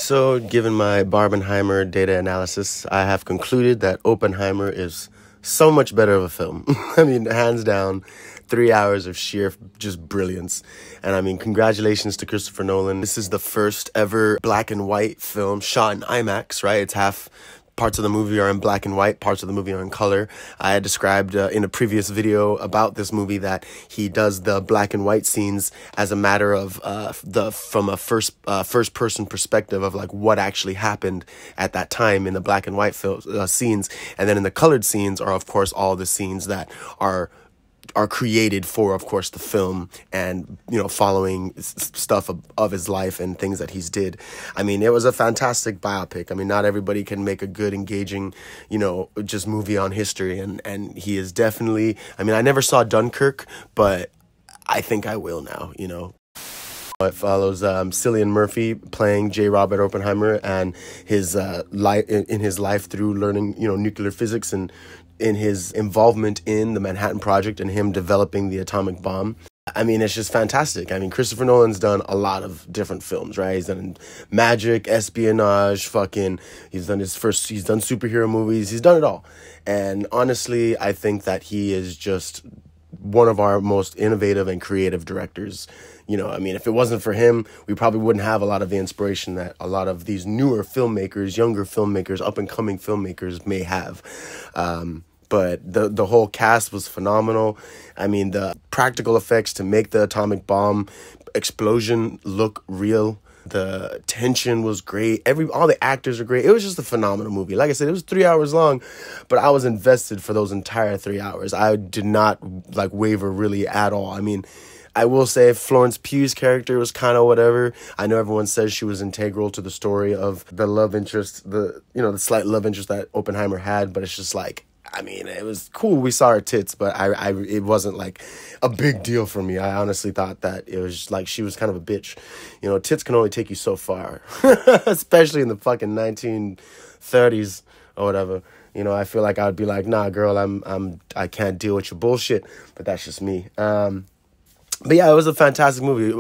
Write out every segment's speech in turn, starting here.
So, given my Barbenheimer data analysis, I have concluded that Oppenheimer is so much better of a film. I mean, hands down, 3 hours of sheer just brilliance. And I mean, congratulations to Christopher Nolan. This is the first ever black and white film shot in IMAX, right? It's half. Parts of the movie are in black and white, parts of the movie are in color. I had described in a previous video about this movie that he does the black and white scenes as a matter of from a first person perspective of like what actually happened at that time in the black and white scenes, and then in the colored scenes are of course all the scenes that are created for, of course, the film and, you know, following stuff of his life and things that he's did. I mean, it was a fantastic biopic. I mean, not everybody can make a good, engaging, you know, just movie on history. And he is definitely, I mean, I never saw Dunkirk, but I think I will now, you know. It follows Cillian Murphy playing J. Robert Oppenheimer and his life through learning, you know, nuclear physics and in his involvement in the Manhattan Project and him developing the atomic bomb. I mean, it's just fantastic. I mean, Christopher Nolan's done a lot of different films, right? He's done magic, espionage, he's done superhero movies. He's done it all. And honestly, I think that he is just one of our most innovative and creative directors. You know, I mean, if it wasn't for him, we probably wouldn't have a lot of the inspiration that a lot of these newer filmmakers, younger filmmakers, up-and-coming filmmakers may have. But the whole cast was phenomenal. I mean, the practical effects to make the atomic bomb explosion look real. The tension was great. All the actors are great. It was just a phenomenal movie. Like I said, it was 3 hours long, but I was invested for those entire 3 hours. I did not like waver really at all. I mean, I will say Florence Pugh's character was kind of whatever. I know everyone says she was integral to the story of the love interest, the slight love interest that Oppenheimer had, but it's just like, I mean, it was cool. We saw her tits, but it wasn't like a big deal for me. I honestly thought that it was like she was kind of a bitch. You know, tits can only take you so far, especially in the fucking 1930s or whatever. You know, I feel like I would be like, nah, girl, I can't deal with your bullshit. But that's just me. But yeah, it was a fantastic movie.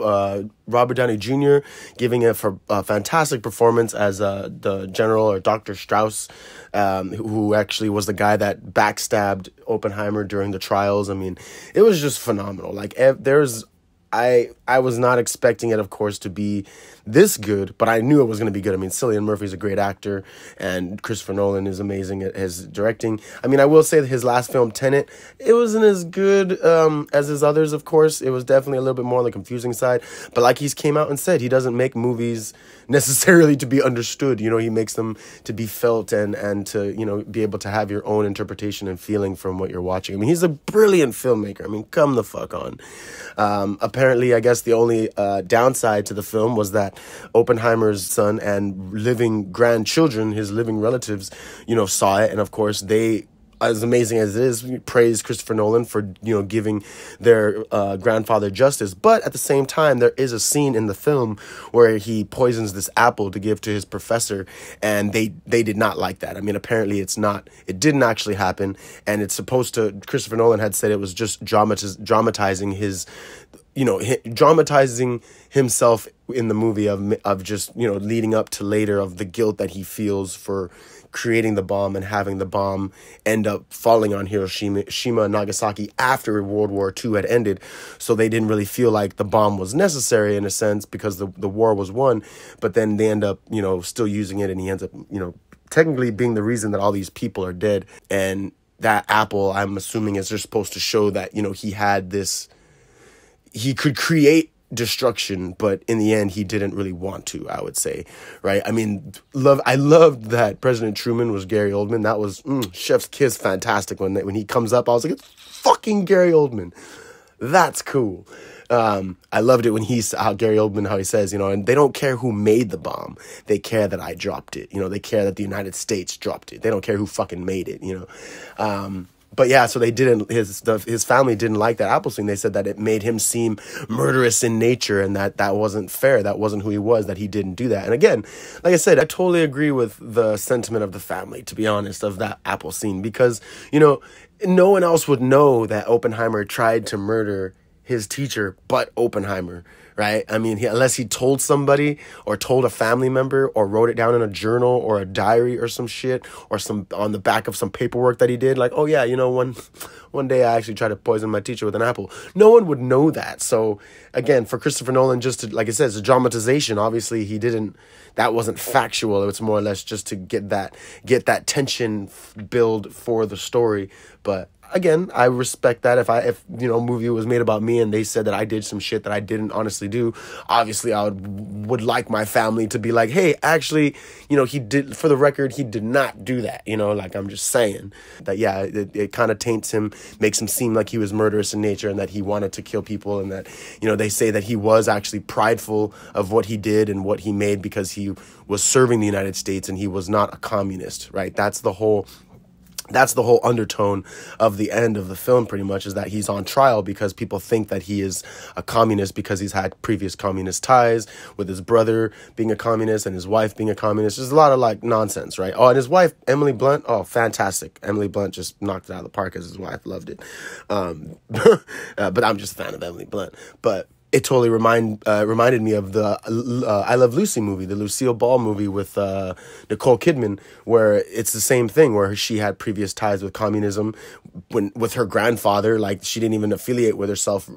Robert Downey Jr. giving a fantastic performance as the General or Dr. Strauss, who actually was the guy that backstabbed Oppenheimer during the trials. I mean, it was just phenomenal. Like, I was not expecting it, of course, to be this good, but I knew it was going to be good. I mean, Cillian Murphy's a great actor, and Christopher Nolan is amazing at his directing. I mean, I will say that his last film, Tenet, it wasn't as good as his others, of course. It was definitely a little bit more on the confusing side. But like he's came out and said, he doesn't make movies necessarily to be understood. You know, he makes them to be felt and to, you know, be able to have your own interpretation and feeling from what you're watching. I mean, he's a brilliant filmmaker. I mean, come the fuck on. Apparently, I guess the only downside to the film was that Oppenheimer's son and living grandchildren, his living relatives, you know, saw it. And of course, they, as amazing as it is, praise Christopher Nolan for, you know, giving their grandfather justice. But at the same time, there is a scene in the film where he poisons this apple to give to his professor, and they did not like that. I mean, apparently it didn't actually happen, and it's supposed to, Christopher Nolan had said it was just dramatizing his, you know, dramatizing himself in the movie of just, you know, leading up to later of the guilt that he feels for creating the bomb and having the bomb end up falling on Hiroshima and Nagasaki after World War II had ended. So they didn't really feel like the bomb was necessary in a sense because the war was won, but then they end up, you know, still using it, and he ends up, you know, technically being the reason that all these people are dead. And that apple, I'm assuming, is just supposed to show that, you know, he could create destruction, but in the end, he didn't really want to, I would say, right? I mean, I loved that President Truman was Gary Oldman. That was chef's kiss fantastic. When he comes up, I was like, it's fucking Gary Oldman. That's cool. I loved it when Gary Oldman, how he says, you know, and they don't care who made the bomb. They care that I dropped it. You know, they care that the United States dropped it. They don't care who fucking made it, you know? But yeah, so his family didn't like that apple scene. They said that it made him seem murderous in nature, and that wasn't fair. That wasn't who he was, that he didn't do that. And again, like I said, I totally agree with the sentiment of the family, to be honest, of that apple scene, because, you know, no one else would know that Oppenheimer tried to murder his teacher but Oppenheimer, right? I mean, unless he told somebody or told a family member or wrote it down in a journal or a diary or some shit or some on the back of some paperwork that he did, like, oh yeah, you know, one day I actually tried to poison my teacher with an apple. No one would know that. So again, for Christopher Nolan, just to, like I said, it's a dramatization. Obviously, that wasn't factual. It was more or less just to get that tension build for the story. But again, I respect that. If you know, a movie was made about me and they said that I did some shit that I didn't honestly do, obviously I would like my family to be like, hey, actually, you know, he did, for the record, he did not do that. You know, like, I'm just saying that, yeah, it kind of taints him, makes him seem like he was murderous in nature and that he wanted to kill people, and that, you know, they say that he was actually prideful of what he did and what he made because he was serving the United States and he was not a communist, right? That's the whole undertone of the end of the film, pretty much, is that he's on trial because people think that he is a communist because he's had previous communist ties with his brother being a communist and his wife being a communist. There's a lot of like nonsense, right? Oh, and his wife, Emily Blunt, oh, fantastic. Emily Blunt just knocked it out of the park as his wife, loved it. But I'm just a fan of Emily Blunt. But it totally reminded me of the I Love Lucy movie, the Lucille Ball movie with Nicole Kidman, where it's the same thing, where she had previous ties with communism with her grandfather. Like, she didn't even affiliate with herself.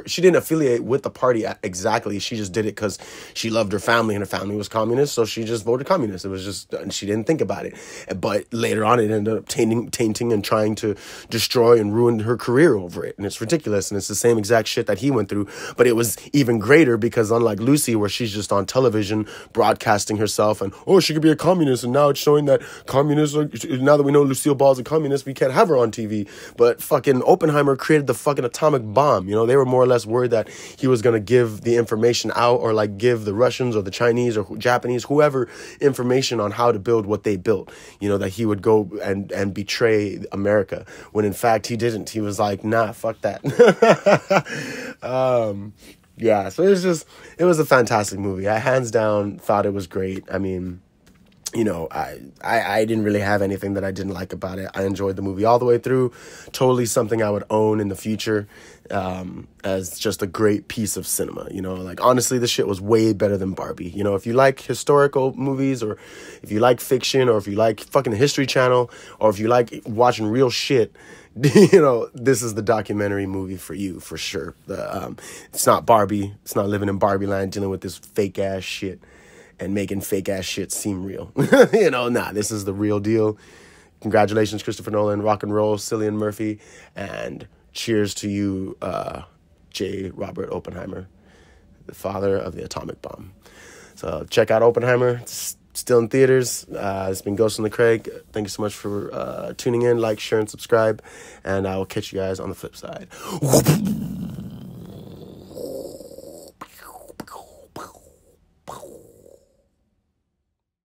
She didn't affiliate with the party exactly. She just did it because she loved her family and her family was communist, so she just voted communist. It was just, and she didn't think about it. But later on, it ended up tainting and trying to destroy and ruin her career over it. And it's ridiculous. And it's the same exact shit that he went through. But it was even greater because, unlike Lucy, where she's just on television broadcasting herself and, oh, she could be a communist, and now it's showing that communists are, now that we know Lucille Ball's a communist, we can't have her on TV. But fucking Oppenheimer created the fucking atomic bomb. You know, they were more or less worried that he was going to give the information out, or like give the Russians or the Chinese or Japanese, whoever, information on how to build what they built. You know, that he would go and betray America, when in fact he didn't. He was like, nah, fuck that. Yeah, so it was a fantastic movie. I hands down thought it was great. I mean, you know, I didn't really have anything that I didn't like about it. I enjoyed the movie all the way through. Totally something I would own in the future, as just a great piece of cinema. You know, like, honestly, this shit was way better than Barbie. You know, if you like historical movies, or if you like fiction, or if you like fucking History Channel, or if you like watching real shit, you know, this is the documentary movie for you, for sure. It's not Barbie. It's not living in Barbie land dealing with this fake ass shit and making fake ass shit seem real. You know, nah, this is the real deal. Congratulations, Christopher Nolan, rock and roll, Cillian Murphy, and cheers to you, J. Robert Oppenheimer, the father of the atomic bomb. So check out Oppenheimer. It's still in theaters. It's been Ghost on the Craig. Thank you so much for tuning in. Like, share, and subscribe. And I will catch you guys on the flip side.